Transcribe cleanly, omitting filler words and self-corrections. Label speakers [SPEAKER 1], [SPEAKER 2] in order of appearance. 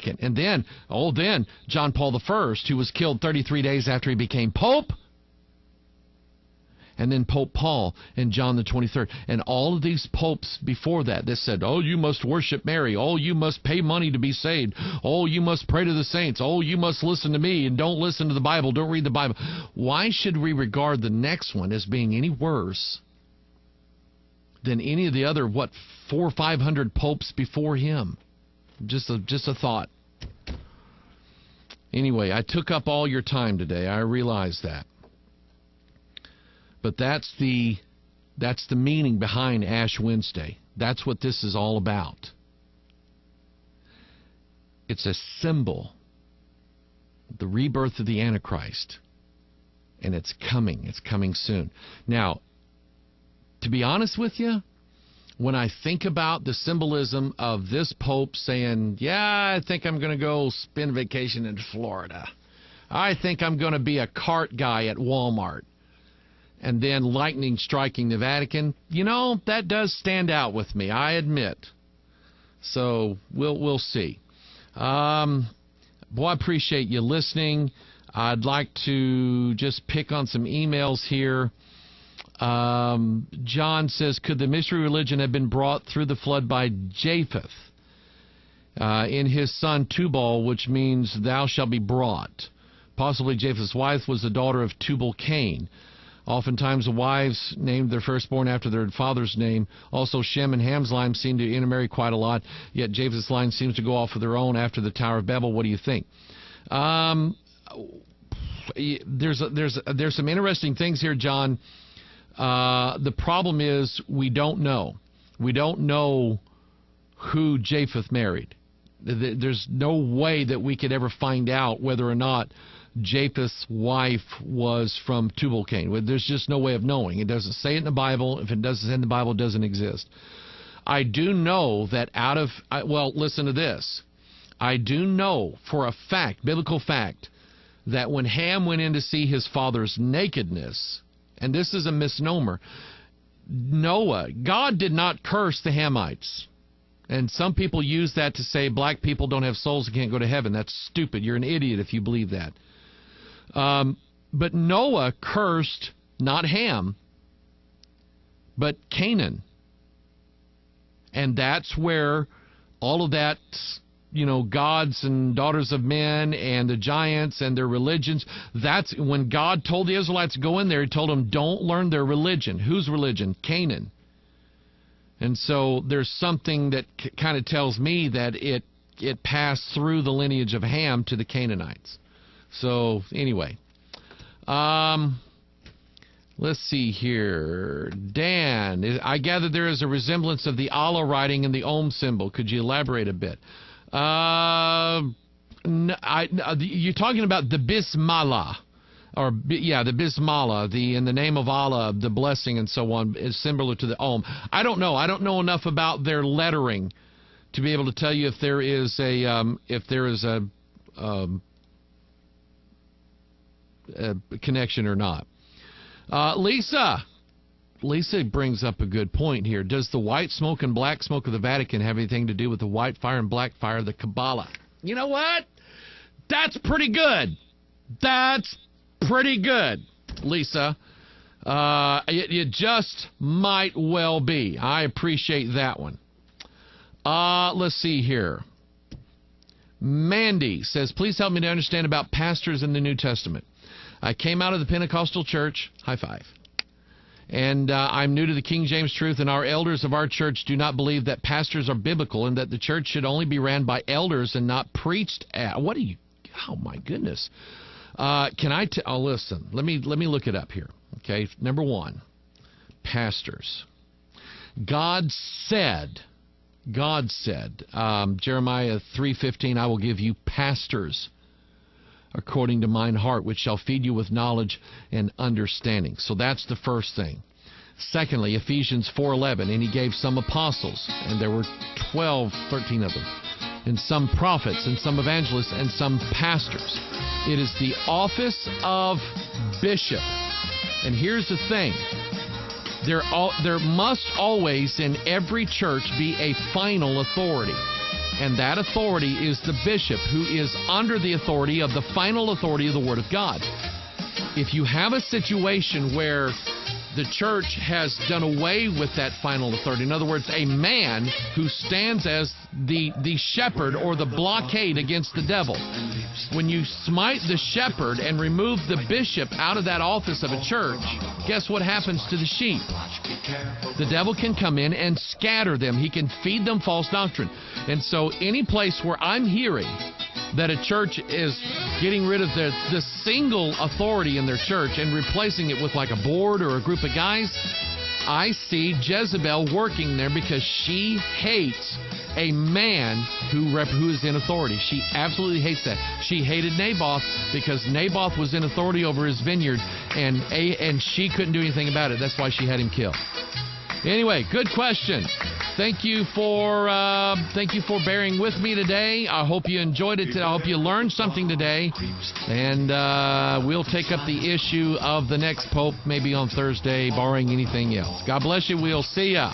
[SPEAKER 1] II. And then, then John Paul I, who was killed 33 days after he became Pope. And then Pope Paul and John the 23rd. And all of these popes before that said, oh, you must worship Mary. Oh, you must pay money to be saved. Oh, you must pray to the saints. Oh, you must listen to me and don't listen to the Bible. Don't read the Bible. Why should we regard the next one as being any worse than any of the other, 400 or 500 popes before him? Just a thought. Anyway, I took up all your time today. I realize that. But that's the meaning behind Ash Wednesday. That's what this is all about. It's a symbol, the rebirth of the Antichrist. And it's coming. It's coming soon. Now, to be honest with you, when I think about the symbolism of this Pope saying, yeah, I think I'm going to go spend vacation in Florida. I think I'm going to be a cart guy at Walmart. And then lightning striking the Vatican, that does stand out with me, I admit. So we'll see. Boy, I appreciate you listening. I'd like to just pick on some emails here. John says, could the mystery religion have been brought through the flood by Japheth in his son Tubal, which means thou shalt be brought? Possibly Japheth's wife was the daughter of Tubal-Cain. Oftentimes the wives named their firstborn after their father's name. Also, Shem and Ham's line seem to intermarry quite a lot, yet Japheth's line seems to go off of their own after the Tower of Babel. What do you think? There's some interesting things here, John. The problem is we don't know. We don't know who Japheth married. There's no way that we could ever find out whether or not Japheth's wife was from Tubal-Cain. There's just no way of knowing. It doesn't say it in the Bible. If it doesn't say it in the Bible, it doesn't exist. I do know that listen to this. I do know for a fact, biblical fact, that when Ham went in to see his father's nakedness, and this is a misnomer, God did not curse the Hamites. And some people use that to say black people don't have souls and can't go to heaven. That's stupid. You're an idiot if you believe that. But Noah cursed not Ham, but Canaan. And that's where all of that, gods and daughters of men and the giants and their religions, that's when God told the Israelites to go in there, he told them, don't learn their religion. Whose religion? Canaan. And so there's something that kind of tells me that it passed through the lineage of Ham to the Canaanites. So anyway, let's see here. Dan, I gather there is a resemblance of the Allah writing in the Om symbol. Could you elaborate a bit? You're talking about the Bismillah. The Bismillah, in the name of Allah, the blessing and so on, is similar to the Om. I don't know. I don't know enough about their lettering to be able to tell you if there is a connection or not. Lisa brings up a good point here. Does the white smoke and black smoke of the Vatican have anything to do with the white fire and black fire of the Kabbalah? You know what? That's pretty good. That's pretty good, Lisa. It just might well be. I appreciate that one. Let's see here. Mandy says, please help me to understand about pastors in the New Testament. I came out of the Pentecostal church. High five. And I'm new to the King James truth, and our elders of our church do not believe that pastors are biblical and that the church should only be ran by elders and not preached at. What are you? Oh, my goodness. Listen, let me look it up here. Okay, number one, pastors. God said, Jeremiah 3:15, I will give you pastors according to mine heart, which shall feed you with knowledge and understanding. So that's the first thing. Secondly, Ephesians 4:11, and he gave some apostles, and there were 13 of them, and some prophets, and some evangelists, and some pastors. It is the office of bishop. And here's the thing. There must always in every church be a final authority. And that authority is the bishop, who is under the authority of the final authority of the Word of God. If you have a situation where the church has done away with that final authority, in other words, a man who stands as the shepherd or the blockade against the devil, when you smite the shepherd and remove the bishop out of that office of a church, guess what happens to the sheep? The devil can come in and scatter them. He can feed them false doctrine. And so any place where I'm hearing that a church is getting rid of the single authority in their church and replacing it with like a board or a group of guys, I see Jezebel working there because she hates a man who is in authority. She absolutely hates that. She hated Naboth because Naboth was in authority over his vineyard, and she couldn't do anything about it. That's why she had him killed. Anyway, good question. Thank you for bearing with me today. I hope you enjoyed it today. I hope you learned something today. And we'll take up the issue of the next pope maybe on Thursday, barring anything else. God bless you. We'll see ya.